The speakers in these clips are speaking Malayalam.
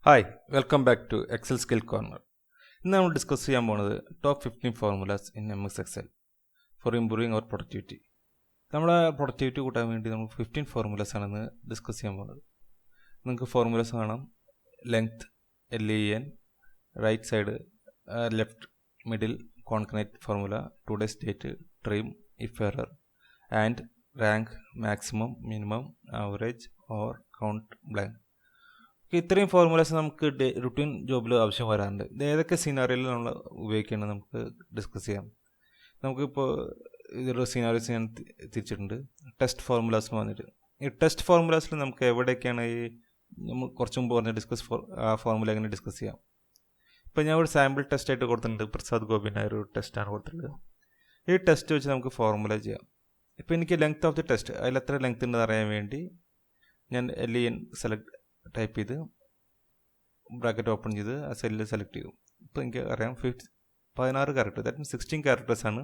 Hi welcome back to Excel skill corner. ഇന്ന് നമ്മൾ ഡിസ്കസ് ചെയ്യാൻ പോകുന്നത് top 15 formulas in MS Excel for improving our productivity. നമ്മുടെ പ്രൊഡക്ടിവിറ്റി കൂട്ടാൻ വേണ്ടി നമ്മൾ 15 ഫോർമുലാസ് ആണെന്ന് ഡിസ്കസ് ചെയ്യാൻ പോകുന്നത്. നിങ്ങൾക്ക് ഫോർമുലാസ് കാണാം: length, LEN, right side, left middle, concatenate formula, today's date, trim, if error, and rank, maximum, minimum, average, or count blank. ഇത്രയും ഫോർമുലാസ് നമുക്ക് റുട്ടീൻ ജോബിൽ ആവശ്യം വരാറുണ്ട്. ഇത് ഏതൊക്കെ സിനാറിയോയിൽ നമ്മൾ ഉപയോഗിക്കുന്നത് നമുക്ക് ഡിസ്കസ് ചെയ്യാം. നമുക്കിപ്പോൾ ഇതൊരു സിനാറിയോസ് ഞാൻ തിരിച്ചിട്ടുണ്ട്. ടെസ്റ്റ് ഫോർമുലാസ് വന്നിട്ട് ഈ ടെസ്റ്റ് ഫോർമുലാസിൽ നമുക്ക് എവിടെയൊക്കെയാണ് ഈ നമ്മൾ കുറച്ച് മുമ്പ് പറഞ്ഞ ആ ഫോർമുല എങ്ങനെ ഡിസ്കസ് ചെയ്യാം. ഇപ്പോൾ ഞാൻ ഒരു സാമ്പിൾ ടെസ്റ്റ് ആയിട്ട് കൊടുത്തിട്ടുണ്ട്. പ്രസാദ് ഗോപിൻ്റെ ഒരു ടെസ്റ്റാണ് കൊടുത്തിട്ടുള്ളത്. ഈ ടെസ്റ്റ് വെച്ച് നമുക്ക് ഫോർമുല ചെയ്യാം. ഇപ്പോൾ എനിക്ക് ലെങ്ത് ഓഫ് ദി ടെസ്റ്റ്, അതിൽ എത്ര ലെങ്ത് ഉണ്ടെന്ന് അറിയാൻ വേണ്ടി ഞാൻ LEN ടൈപ്പ് ചെയ്ത് ബ്രാക്കറ്റ് ഓപ്പൺ ചെയ്ത് ആ സെല്ലിൽ സെലക്ട് ചെയ്തു. ഇപ്പോൾ എനിക്ക് അറിയാം 16 ക്യാരക്ടർ, ദാറ്റ് മീൻസ് 16 ക്യാരക്ടേഴ്സാണ്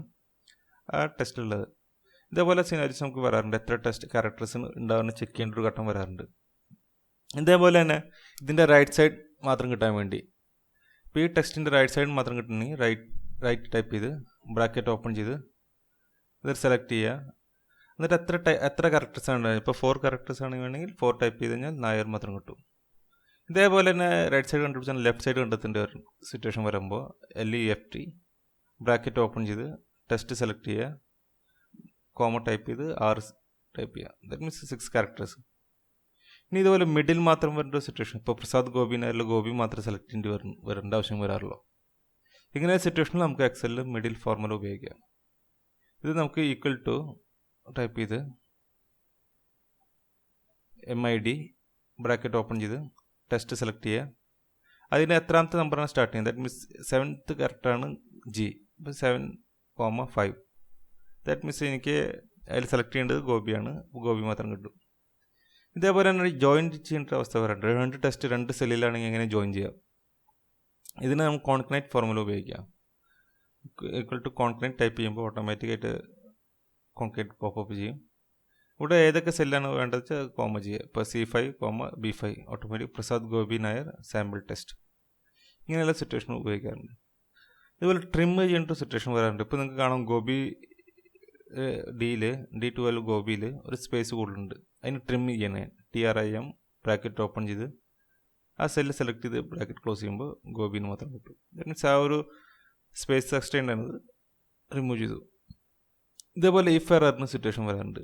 ആ ടെസ്റ്റിലുള്ളത്. ഇതേപോലെ സിനാരിയോസ് നമുക്ക് വരാറുണ്ട്. എത്ര ടെസ്റ്റ് ക്യാരക്ടേഴ്സ് ഉണ്ടാവുന്ന ചെക്ക് ചെയ്യേണ്ട ഒരു ഘട്ടം വരാറുണ്ട്. ഇതേപോലെ തന്നെ ഇതിൻ്റെ റൈറ്റ് സൈഡ് മാത്രം കിട്ടാൻ വേണ്ടി, ഇപ്പോൾ ഈ ടെക്സ്റ്റിൻ്റെ റൈറ്റ് സൈഡ് മാത്രം കിട്ടണമെങ്കിൽ റൈറ്റ് ടൈപ്പ് ചെയ്ത് ബ്രാക്കറ്റ് ഓപ്പൺ ചെയ്ത് ഇത് സെലക്ട് ചെയ്യുക. എന്നിട്ട് എത്ര ക്യാരക്ടേഴ്സാണ് ഉണ്ടായത്. ഇപ്പോൾ 4 ക്യാരക്ടേഴ്സ് ആണെങ്കിൽ വേണമെങ്കിൽ 4 ടൈപ്പ് ചെയ്ത് കഴിഞ്ഞാൽ 4 മാത്രം കിട്ടും. ഇതേപോലെ തന്നെ റൈറ്റ് സൈഡ് കണ്ടുപിടിച്ചാൽ ലെഫ്റ്റ് സൈഡ് കണ്ടെത്തേണ്ട ഒരു സിറ്റുവേഷൻ വരുമ്പോൾ LEFT ബ്രാക്കറ്റ് ഓപ്പൺ ചെയ്ത് ടെസ്റ്റ് സെലക്ട് ചെയ്യുക, കോമ ടൈപ്പ് ചെയ്ത് 6 ടൈപ്പ് ചെയ്യുക. That means 6 characters. ഇനി ഇതുപോലെ മിഡിൽ മാത്രം വരേണ്ട സിറ്റുവേഷൻ, ഇപ്പോൾ പ്രസാദ് ഗോപിനായാലും ഗോപി മാത്രം സെലക്ട് ചെയ്യേണ്ടി വരേണ്ട ആവശ്യം വരാറുള്ളൂ. ഇങ്ങനെ സിറ്റുവേഷനിൽ നമുക്ക് എക്സലിൽ മിഡിൽ ഫോർമുല ഉപയോഗിക്കാം. ഇത് നമുക്ക് ഈക്വൽ ടു ടൈപ്പ് ചെയ്ത് MID ബ്രാക്കറ്റ് ഓപ്പൺ ചെയ്ത് ടെസ്റ്റ് സെലക്ട് ചെയ്യുക. അതിന് എത്രാമത്തെ നമ്പറാണ് സ്റ്റാർട്ട് ചെയ്യുന്നത്. ദാറ്റ് മീൻസ് 7th ക്യാരക്ടറാണ് G. ഇപ്പോൾ 7,5. ദാറ്റ് മീൻസ് എനിക്ക് അതിൽ സെലക്ട് ചെയ്യേണ്ടത് ഗോപിയാണ്. ഗോപി മാത്രം കിട്ടും. ഇതേപോലെ തന്നെ ജോയിൻ ചെയ്യേണ്ട അവസ്ഥ വരാറുണ്ട്. 2 ടെസ്റ്റ് 2 സെല്ലിലാണെങ്കിൽ എങ്ങനെ ജോയിൻ ചെയ്യാം. ഇതിന് നമുക്ക് കോൺകനേറ്റ് ഫോർമുല ഉപയോഗിക്കാം. ഈക്വൽ ടു കോൺകനേറ്റ് ടൈപ്പ് ചെയ്യുമ്പോൾ ഓട്ടോമാറ്റിക്കായിട്ട് കോൺകനേറ്റ് പോപ്പപ്പ് ചെയ്യും. ഇവിടെ ഏതൊക്കെ സെല്ലാണ് വേണ്ടത് വെച്ചാൽ കോമ ചെയ്യുക. ഇപ്പോൾ C5, B5 automatic Prasad Gopi Nair sample test. ഇങ്ങനെയുള്ള സിറ്റുവേഷൻ ഉപയോഗിക്കാറുണ്ട്. ഇതുപോലെ ട്രിം ചെയ്യേണ്ട സിറ്റുവേഷൻ വരാറുണ്ട്. ഇപ്പോൾ നിങ്ങൾക്ക് കാണാം ഗോപി D12 ഗോപിയിൽ ഒരു സ്പേസ് കൂടുതലുണ്ട്. അതിന് ട്രിം ചെയ്യണേ TRIM ബ്രാക്കറ്റ് ഓപ്പൺ ചെയ്ത് ആ സെല്ല് സെലക്ട് ചെയ്ത് ബ്രാക്കറ്റ് ക്ലോസ് ചെയ്യുമ്പോൾ ഗോപിന് മാത്രം കിട്ടും. ദാറ്റ് മീൻസ് ആ ഒരു സ്പേസ് എക്സ്റ്റെൻഡ് ആണത് റിമൂവ് ചെയ്തു. ഇതേപോലെ ഇഫ് എററിന് സിറ്റുവേഷൻ വരാറുണ്ട്.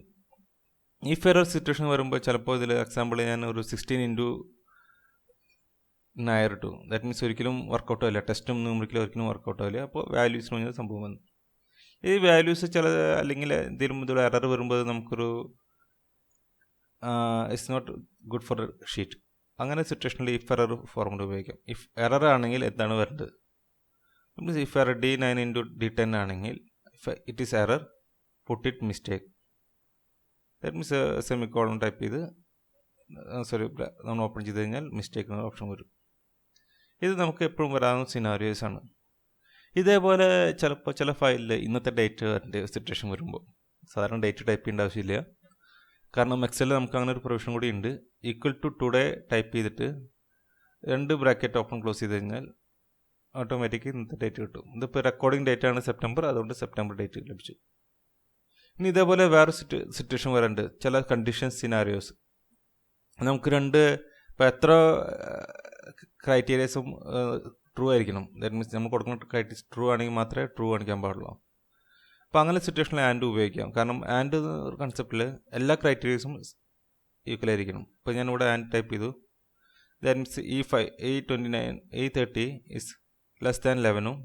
ഇഫ് എറർ സിറ്റുവേഷൻ വരുമ്പോൾ ചിലപ്പോൾ ഇതിൽ എക്സാമ്പിൾ ഞാൻ ഒരു 16 × നായർ ഇട്ടു. ദാറ്റ് മീൻസ് ഒരിക്കലും വർക്കൗട്ട് ആവില്ല. ടെസ്റ്റും ന്യൂമറിക്കലും ഒരിക്കലും വർക്കൗട്ട് ആവില്ല. അപ്പോൾ വാല്യൂസ് പറഞ്ഞ സംഭവം വന്നു. ഈ വാല്യൂസ് അല്ലെങ്കിൽ എന്തെങ്കിലും ഇതിൽ എറർ വരുമ്പോൾ നമുക്കൊരു it's not good for sheet. അങ്ങനെ സിറ്റുവേഷനിൽ ഇഫ് എറർ ഫോർമുല ഉപയോഗിക്കാം. ഇഫ് എറർ ആണെങ്കിൽ എന്താണ് വരേണ്ടത്. ഇഫ് എറർ D9 × D10 ആണെങ്കിൽ it is error, put it mistake. That means semicolon type ചെയ്ത് നമ്മൾ ഓപ്പൺ ചെയ്ത് കഴിഞ്ഞാൽ മിസ്റ്റേക്ക് എന്ന ഓപ്ഷൻ വരും. ഇത് നമുക്ക് എപ്പോഴും വരാവുന്ന സിനാരിയോസ് ആണ്. ഇതേപോലെ ചിലപ്പോൾ ചില ഫയലിൽ ഇന്നത്തെ ഡേറ്റ് വരേണ്ട സിറ്റുവേഷൻ വരുമ്പോൾ സാധാരണ ഡേറ്റ് ടൈപ്പ് ചെയ്യേണ്ട ആവശ്യമില്ല. കാരണം എക്സലിൽ നമുക്ക് അങ്ങനെ ഒരു പ്രൊവിഷൻ കൂടി ഉണ്ട്. ഈക്വൽ ടു ടുഡേ ടൈപ്പ് ചെയ്തിട്ട് 2 ബ്രാക്കറ്റ് ഓപ്പൺ ക്ലോസ് ചെയ്ത് കഴിഞ്ഞാൽ ഓട്ടോമാറ്റിക് ഇന്നത്തെ ഡേറ്റ് കിട്ടും. ഇതിപ്പോൾ റെക്കോർഡിംഗ് ഡേറ്റ് ആണ് സെപ്റ്റംബർ, അതുകൊണ്ട് സെപ്റ്റംബർ ഡേറ്റ് ലഭിച്ചു. ഇനി ഇതേപോലെ വേറെ സിറ്റുവേഷൻ വരാറുണ്ട്. ചില കണ്ടീഷൻ സിനാരിയോസ് നമുക്ക് ഇപ്പോൾ എത്ര ക്രൈറ്റീരിയസും ട്രൂ ആയിരിക്കണം. ദാറ്റ് മീൻസ് നമ്മൾ കൊടുക്കുന്ന ക്രൈറ്റീരിയ ട്രൂ ആണെങ്കിൽ മാത്രമേ ട്രൂ കാണിക്കാൻ പാടുള്ളൂ. അപ്പോൾ അങ്ങനെ സിറ്റുവേഷനിൽ ആൻഡ് ഉപയോഗിക്കാം. കാരണം ആൻഡ് കൺസെപ്റ്റിൽ എല്ലാ ക്രൈറ്റീരിയസും ഈക്വൽ ആയിരിക്കണം. ഇപ്പോൾ ഞാനിവിടെ ആൻഡ് ടൈപ്പ് ചെയ്തു. That means E30 is less than 11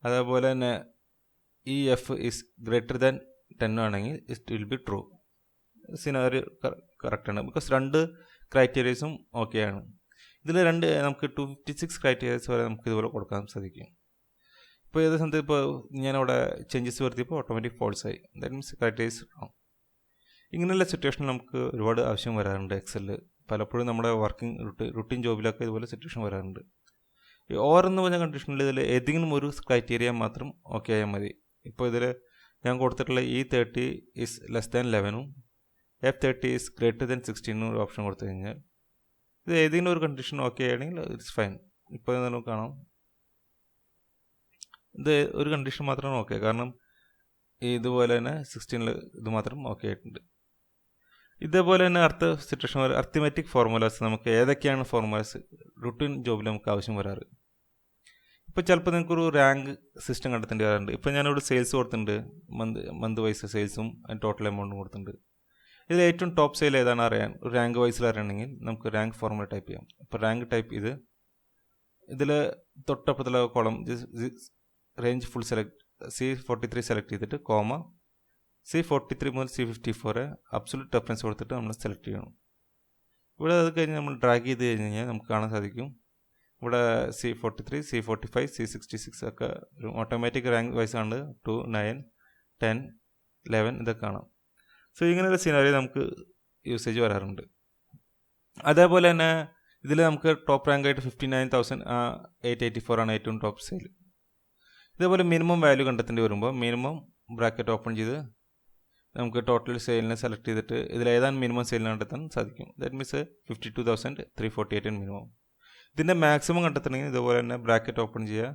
അതേപോലെ തന്നെ EF ഇസ് ഗ്രേറ്റർ ദാൻ 10 ആണെങ്കിൽ it will be true. Scenario കറക്റ്റാണ്. ബിക്കോസ് 2 ക്രൈറ്റീരിയസും ഓക്കെ ആണ്. ഇതിൽ നമുക്ക് 256 ക്രൈറ്റീരിയസ് വരെ നമുക്ക് ഇതുപോലെ കൊടുക്കാൻ സാധിക്കും. ഇപ്പോൾ ഏത് സമയത്ത് ഇപ്പോൾ ഞാനവിടെ ചേഞ്ചസ് വരുത്തിയപ്പോൾ ഓട്ടോമാറ്റിക് ഫോൾസ് ആയി. That means criterias wrong. ഇങ്ങനെയുള്ള സിറ്റുവേഷനിൽ നമുക്ക് ഒരുപാട് ആവശ്യം വരാറുണ്ട് എക്സലിൽ. പലപ്പോഴും നമ്മുടെ വർക്കിംഗ് റുട്ടീൻ ജോബിലൊക്കെ ഇതുപോലെ സിറ്റുവേഷൻ വരാറുണ്ട്. ഈ ഓർ എന്ന് പറഞ്ഞ കണ്ടീഷനിൽ ഇതിൽ ഏതെങ്കിലും ഒരു ക്രൈറ്റീരിയ മാത്രം ഓക്കെ ആയാൽ മതി. ഇപ്പോൾ ഇതിൽ ഞാൻ കൊടുത്തിട്ടുള്ള E30 is less than 11 F30 is greater than 16 ഒരു ഓപ്ഷൻ കൊടുത്തു കഴിഞ്ഞാൽ ഇത് ഏതെങ്കിലും ഒരു കണ്ടീഷൻ ഓക്കെ ആണെങ്കിൽ ഇറ്റ്സ് ഫൈൻ. ഇപ്പോൾ നമുക്ക് കാണാം ഇത് ഒരു കണ്ടീഷൻ മാത്രമാണ് ഓക്കെ, കാരണം ഇതുപോലെ തന്നെ 16 ഇത് മാത്രം ഓക്കെ ആയിട്ടുണ്ട്. ഇതേപോലെ തന്നെ അടുത്ത സിറ്റുവേഷൻ അർത്ഥമെറ്റിക് ഫോർമുലാസ്, നമുക്ക് ഏതൊക്കെയാണ് ഫോർമുലാസ് റുട്ടീൻ ജോബിൽ നമുക്ക് ആവശ്യം വരാറ്. ഇപ്പോൾ ചിലപ്പോൾ നിങ്ങൾക്കൊരു റാങ്ക് സിസ്റ്റം കണ്ടെത്തേണ്ടി വരാറുണ്ട്. ഇപ്പോൾ ഞാനിവിടെ സെയിൽസ് കൊടുത്തിട്ടുണ്ട്, മന്ത് വൈസ് സെയിൽസും ടോട്ടൽ എമൗണ്ടും കൊടുത്തിട്ടുണ്ട്. ഇതിൽ ഏറ്റവും ടോപ്പ് സെയിൽ ഏതാണ് അറിയാൻ, ഒരു റാങ്ക് വൈസിൽ അറിയണമെങ്കിൽ നമുക്ക് റാങ്ക് ഫോർമുല ടൈപ്പ് ചെയ്യാം. ഇപ്പോൾ റാങ്ക് ടൈപ്പ് ചെയ്ത് ഇതിൽ തൊട്ടപ്പുറത്തുള്ള column range full select C43 select ചെയ്തിട്ട് കോമ C43 മുതൽ C54 അബ്സൊല്യൂട്ട് റെഫറൻസ് കൊടുത്തിട്ട് നമ്മൾ സെലക്ട് ചെയ്യണം. ഇവിടെ അത് കഴിഞ്ഞ് നമ്മൾ ഡ്രാഗ് ചെയ്ത് കഴിഞ്ഞാൽ നമുക്ക് കാണാൻ സാധിക്കും ഇവിടെ C43, C45, C66 ഒക്കെ ഒരു ഓട്ടോമാറ്റിക് റാങ്ക് വൈസ് ആണ്. 2, 9, 10, 11 ഇതൊക്കെ കാണാം. സോ ഇങ്ങനെയുള്ള സിനാരിയോ നമുക്ക് യൂസേജ് വരാറുണ്ട്. അതേപോലെ തന്നെ ഇതിൽ നമുക്ക് ടോപ്പ് റാങ്ക് ആയിട്ട് 59,884 ആണ് ഏറ്റവും ടോപ്പ് സെയിൽ. ഇതേപോലെ മിനിമം വാല്യൂ കണ്ടെത്തേണ്ടി വരുമ്പോൾ മിനിമം ബ്രാക്കറ്റ് ഓപ്പൺ ചെയ്ത് നമുക്ക് ടോട്ടൽ സെയിലിനെ സെലക്ട് ചെയ്തിട്ട് ഇതിൽ ഏതാണ് മിനിമം സെയിലിന് കണ്ടെത്താൻ സാധിക്കും. That means 52,348 minimum. ഇതിൻ്റെ മാക്സിമം കണ്ടെത്തണമെങ്കിൽ ഇതുപോലെ തന്നെ ബ്രാക്കറ്റ് ഓപ്പൺ ചെയ്യുക,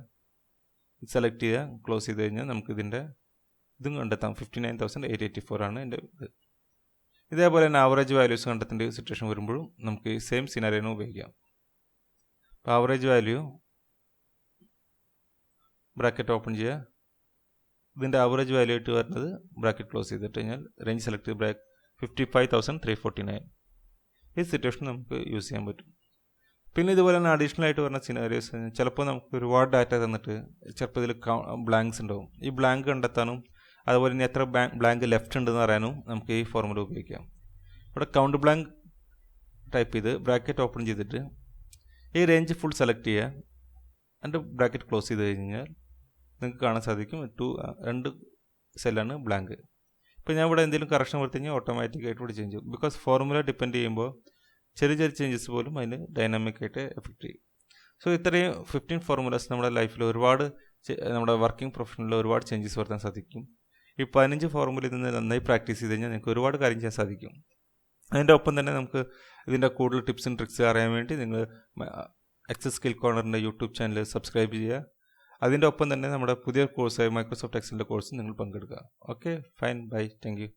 സെലക്ട് ചെയ്യുക, ക്ലോസ് ചെയ്ത് കഴിഞ്ഞാൽ നമുക്ക് ഇതും കണ്ടെത്താം. 59,884 ആണ് എൻ്റെ ഇത്. ഇതേപോലെ തന്നെ ആവറേജ് വാല്യൂസ് കണ്ടെത്തേണ്ട സിറ്റുവേഷൻ വരുമ്പോഴും നമുക്ക് ഈ സെയിം സിനാരിയോനെ ഉപയോഗിക്കാം. അപ്പോൾ ആവറേജ് വാല്യൂ ബ്രാക്കറ്റ് ഓപ്പൺ ചെയ്യുക, ഇതിൻ്റെ ആവറേജ് വാല്യൂ ആയിട്ട് വരുന്നത് ബ്രാക്കറ്റ് ക്ലോസ് ചെയ്തിട്ട് കഴിഞ്ഞാൽ റേഞ്ച് സെലക്ട് ചെയ്ത് 55,349 ഈ സിറ്റുവേഷൻ നമുക്ക് യൂസ് ചെയ്യാൻ പറ്റും. പിന്നെ ഇതുപോലെ തന്നെ അഡീഷണൽ ആയിട്ട് വരുന്ന സിനാരിയോസ്, ചിലപ്പോൾ നമുക്ക് ഒരുപാട് ഡാറ്റ തന്നിട്ട് ചിലപ്പോൾ ഇതിൽ ബ്ലാങ്ക്സ് ഉണ്ടാവും. ഈ ബ്ലാങ്ക് കണ്ടെത്താനും അതുപോലെ തന്നെ എത്ര ബ്ലാങ്ക് ലെഫ്റ്റ് ഉണ്ടെന്ന് അറിയാനും നമുക്ക് ഈ ഫോർമുല ഉപയോഗിക്കാം. ഇവിടെ കൗണ്ട് ബ്ലാങ്ക് ടൈപ്പ് ചെയ്ത് ബ്രാക്കറ്റ് ഓപ്പൺ ചെയ്തിട്ട് ഈ റേഞ്ച് ഫുൾ സെലക്ട് ചെയ്യുക, എൻ്റെ ബ്രാക്കറ്റ് ക്ലോസ് ചെയ്ത് കഴിഞ്ഞാൽ നിങ്ങൾക്ക് കാണാൻ സാധിക്കും 2 സെല്ലാണ് ബ്ലാങ്ക്. ഇപ്പോൾ ഞാൻ ഇവിടെ എന്തെങ്കിലും കറക്ഷൻ വരുത്തി കഴിഞ്ഞാൽ ഓട്ടോമാറ്റിക്കായിട്ട് ഇവിടെ ചേഞ്ച് ചെയ്യും. ബിക്കോസ് ഫോർമുല ഡിപ്പെൻഡ് ചെയ്യുമ്പോൾ ചെറിയ ചെറിയ ചേഞ്ചസ് പോലും അതിന് ഡൈനാമിക്കായിട്ട് എഫക്റ്റ് ചെയ്യും. സോ ഇത്രയും 15 ഫോർമുലാസ് നമ്മുടെ ലൈഫിൽ ഒരുപാട് നമ്മുടെ വർക്കിംഗ് പ്രൊഫഷനിൽ ഒരുപാട് ചേഞ്ചസ് വരുത്താൻ സാധിക്കും. ഈ 15 ഫോർമുലയിൽ നിന്ന് നന്നായി പ്രാക്ടീസ് ചെയ്ത് കഴിഞ്ഞാൽ നിങ്ങൾക്ക് ഒരുപാട് കാര്യം ചെയ്യാൻ സാധിക്കും. അതിൻ്റെ ഒപ്പം തന്നെ നമുക്ക് ഇതിൻ്റെ കൂടുതൽ ടിപ്സ് ആൻഡ് ട്രിക്സ് അറിയാൻ വേണ്ടി നിങ്ങൾ എക്സൽ സ്കിൽ കോർണറിൻ്റെ യൂട്യൂബ് ചാനൽ സബ്സ്ക്രൈബ് ചെയ്യുക. അതിൻ്റെ ഒപ്പം തന്നെ നമ്മുടെ പുതിയ കോഴ്സായ മൈക്രോസോഫ്റ്റ് എക്സലിൻ്റെ കോഴ്സ് നിങ്ങൾ പങ്കെടുക്കുക. Okay, fine, bye, thank U.